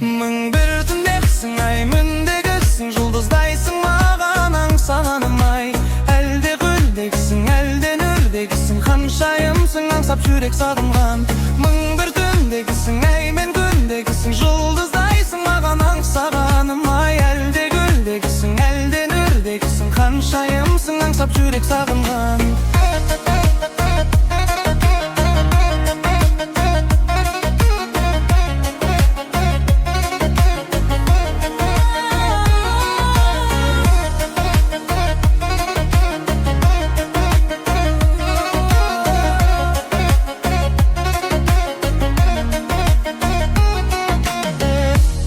Мың бір түндексің ай, міндегісің жұлдыздайсың маған аңсағаным ай. Әлде гүлдегісің, әлде нұрдегісің, ханшайымсың аңсап жүрек сағынған. Мың бір түндегісің ай, мен күндегісің, жұлдыздайсың маған аңсағаным ай. Әлде гүлдегісің, әлде нұрдегісің, ханшайымсың аңсап жүрек сағынған.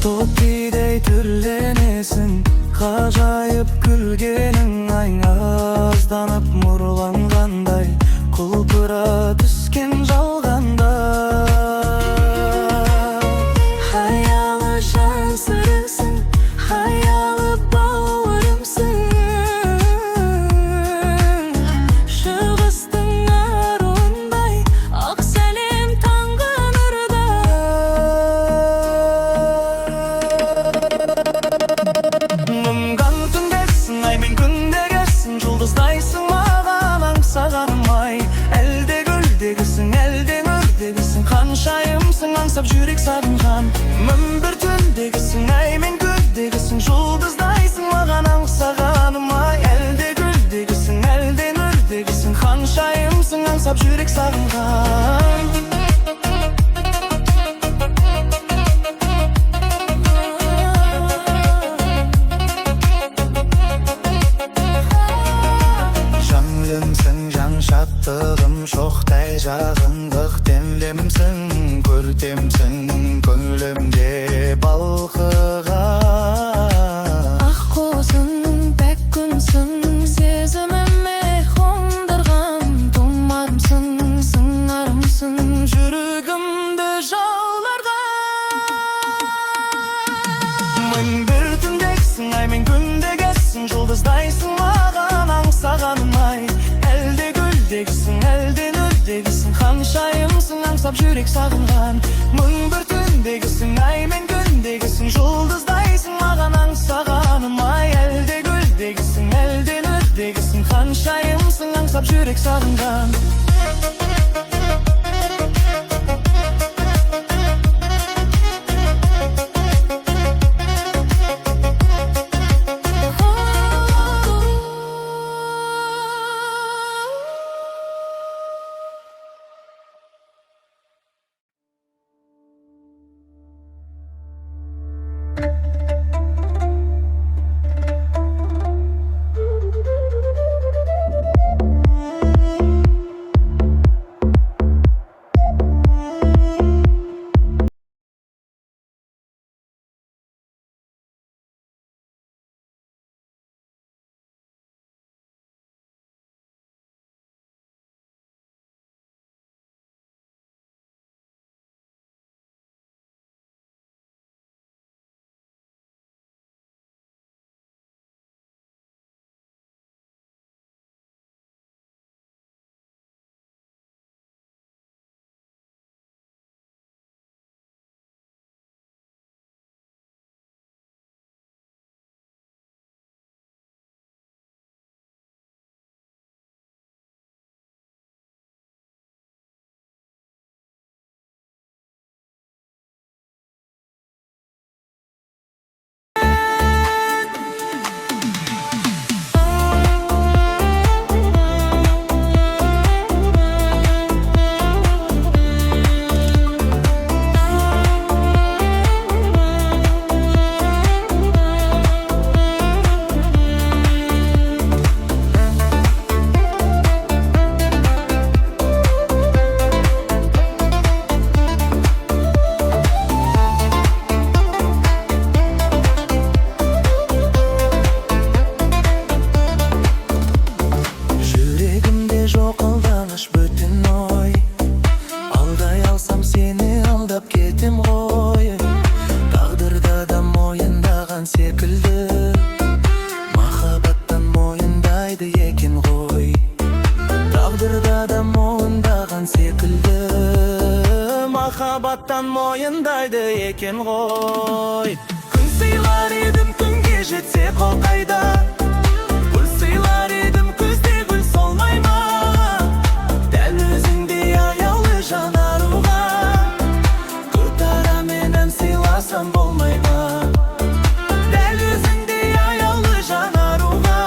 Topidey türlenесің, ғажайып күлгенің аңазданып мұрланғандай, құлпыра түскен жалғанда. Хаялы жан сырысың, хаялы бауырымсың, шығыстың аруындай, ақ сәлем таңғы нұрда. Мұңған түндесің ай, мен күндегісің, жұлдыздайсың маған аңсағаным ай. Әлде гүлдегісің, әлде нұрдегісің, ханшайымсың аңсап жүрек сағынған. Мың бір түндегісің ай, мен күндегісің, жұлдыздайсың маған аңсағаным ай. Әлде гүлдегісің, әлде нұрдегісің, ханшайымсың аңсап жүрек сағынған. Жаңлымсың, жан шаттығым, шоқтай жағыңдық демлемсің, көртемсің, көңілімде балқыған. Ақ қозың, пәк күнсің, сезіміме қондырған. Тұмарымсың, сыңарымсың, жүрегімді жаулардан. Мың бір түндексің ай, мен күндегісің, жұлдыздайсың маған аңсағаным ай. Әлде гүлдегісің, әлде нұрдегісің, ханшайымсың аңсап жүрек сағынған. Мың бір түндегісің ай, мен күндегісің, жұлдыздайсың маған аңсағаным ай. Әлде гүлдегісің, әлде нұрдегісің, ханшайымсың аңсап жүрек сағынған. can moyundaydı eken goy. Gün sıylar edim günge jetse kol kayda, gül sıylar edim күзде gül solmay ma. Däl özüňdej aýaly jan aruga, gıtara menen sylasam bolmaýma. Däl özüňdej aýaly jan aruga,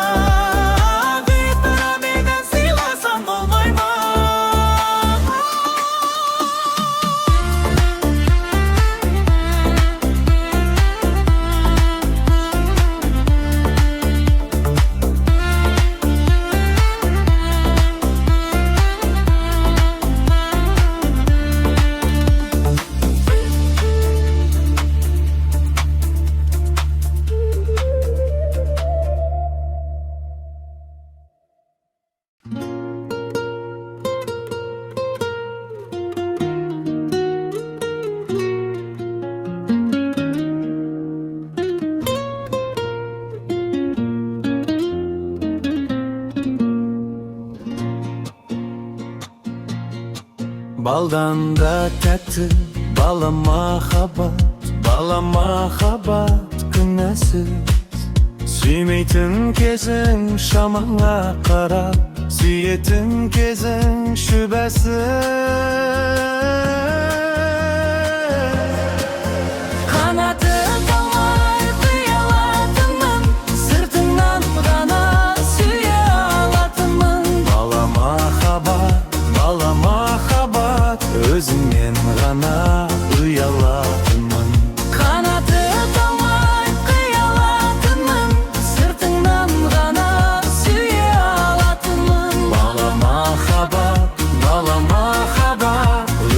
gıtara menen sylasam bolmaýma. Baldan da tätli, bala mahabat, bala mahabat günesiz. Süýmeýtin kezin şamaňa qarap, süýetin kezin şübesiz. Kanaty dalay kıyalatymyn, sırtyndan gana süýe alatymyn. Bala mahabat, bala mahabat, özüňden gana uyalatymyn. Kanaty dalay kıyalatymyn, sırtyndan gana süýe alatymyn. Bala mahabat,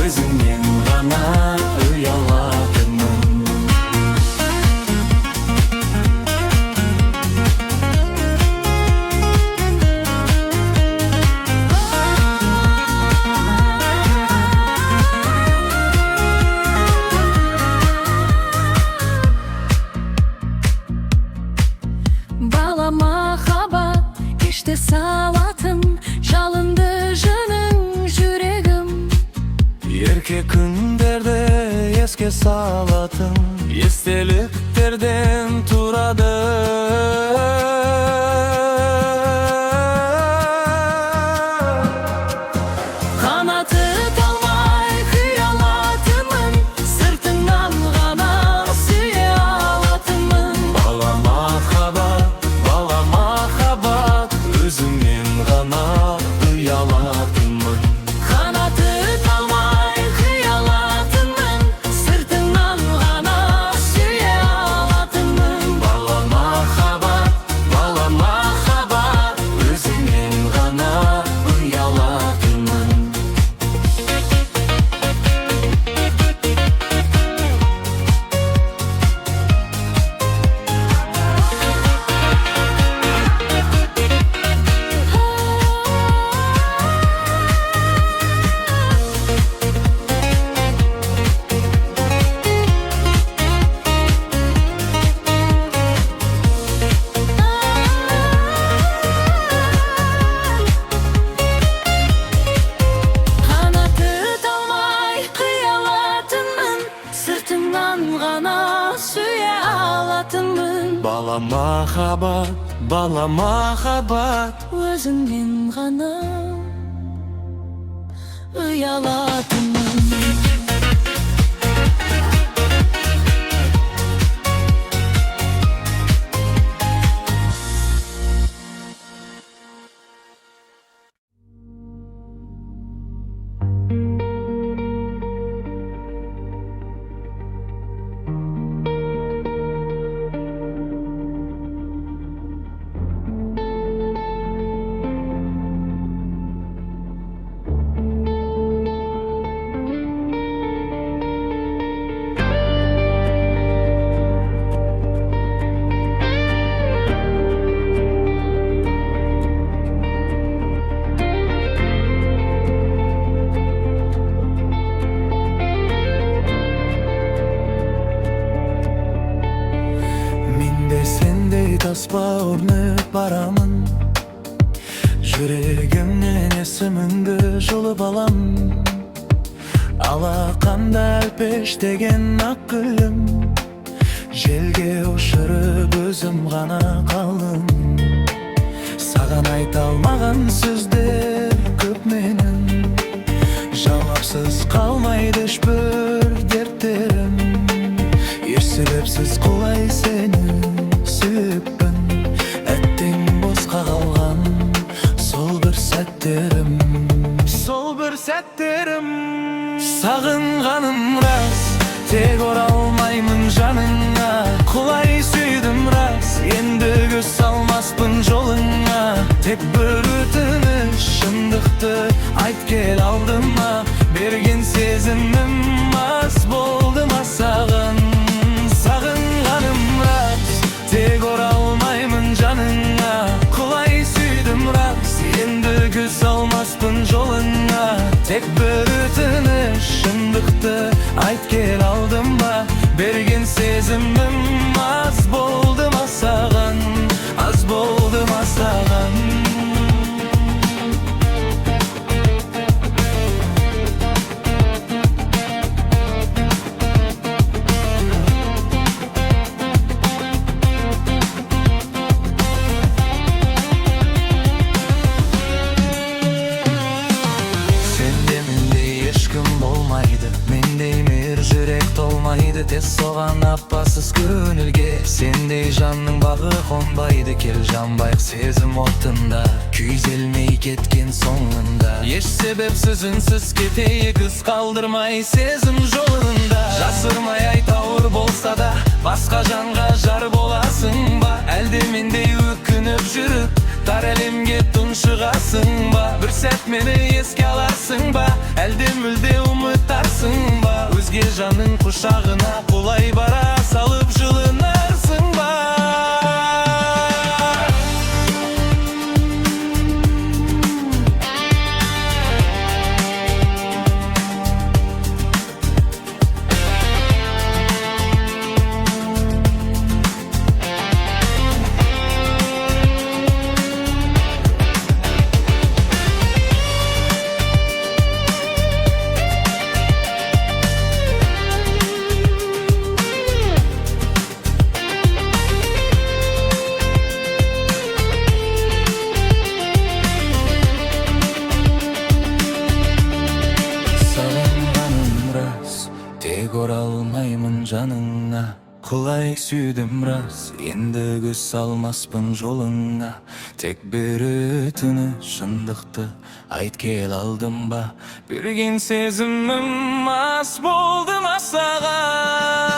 özüňden gana uyalatymyn. Bala mahabat işte salatın, çalındı jönüň yüregim. Erke künderde eske salatın, esteliklerden turady. Kanaty dalmay hıyalatymyn, sırtyndan gana süýe alatymyn. Bala mahabat, özüňden gana uyalatymyn. Kanaty dalmay hıyalatymyn, sırtyndan gana süýe alatymyn. Bala mahabat, özüňden gana uyalatymyn. Kanaty dalmay kıyalatymyn, sırtyndan gana süýe alatymyn. Bala mahabat, Özüňden gana uyalatymyn. tasba ornayıp baramın. Yüreğimden esimindi jolu balam. Алақанда әлпештеген ақ гүлім, желге ұшырып өзім ғана қалдым. Саған айта алмаған сөздер көп менің, жауапсыз қалмайды ешбір дерттерім. Себепсіз құлай сені сүйіппін, әттең босқа қалған сол бір сәттерім. Сағынғаным рас, тек оралмаймын жаныңа. Құлай сүйдім рас, енді көз салмаспын жолыңа. Тек бір өтініш, шындықты айт кел алдыма. Берген сезімім аз болды ма саған? Сағынғаным рас, тек оралмаймын жаныңа. Құлай сүйдім рас, енді көз салмаспын жолыңа. Тек бір өтініш, шындықты айт кел алдыма. Берген сезімім аз болды ма саған? Аз болды ма саған? Тез соған аппасыз көңілге, сендей жанның бағы қонбайды. Кел жанбайық сезім отында, күйзелмей кеткен соңында. Еш себепсіз үнсіз кетейік, із қалдырмай сезім жолында. Жасырмай айт ауыр болса да, басқа жанға жар боласың ба? Әлде мендей өкініп жүріп, тар әлемге тұншығасың ба? Бір сәт мені еске аларсың ба? Әлде мүлде ұмытарсың ба? Өзге жанның құшағына құлай бара салып жылынарсың ба? Тек оралмаймын жаныңа. Құлай сүйдім рас, енді көз салмаспын жолыңа. Тек бір өтініш, шындықты айт кел алдыма. Берген сезімім аз болды ма саған?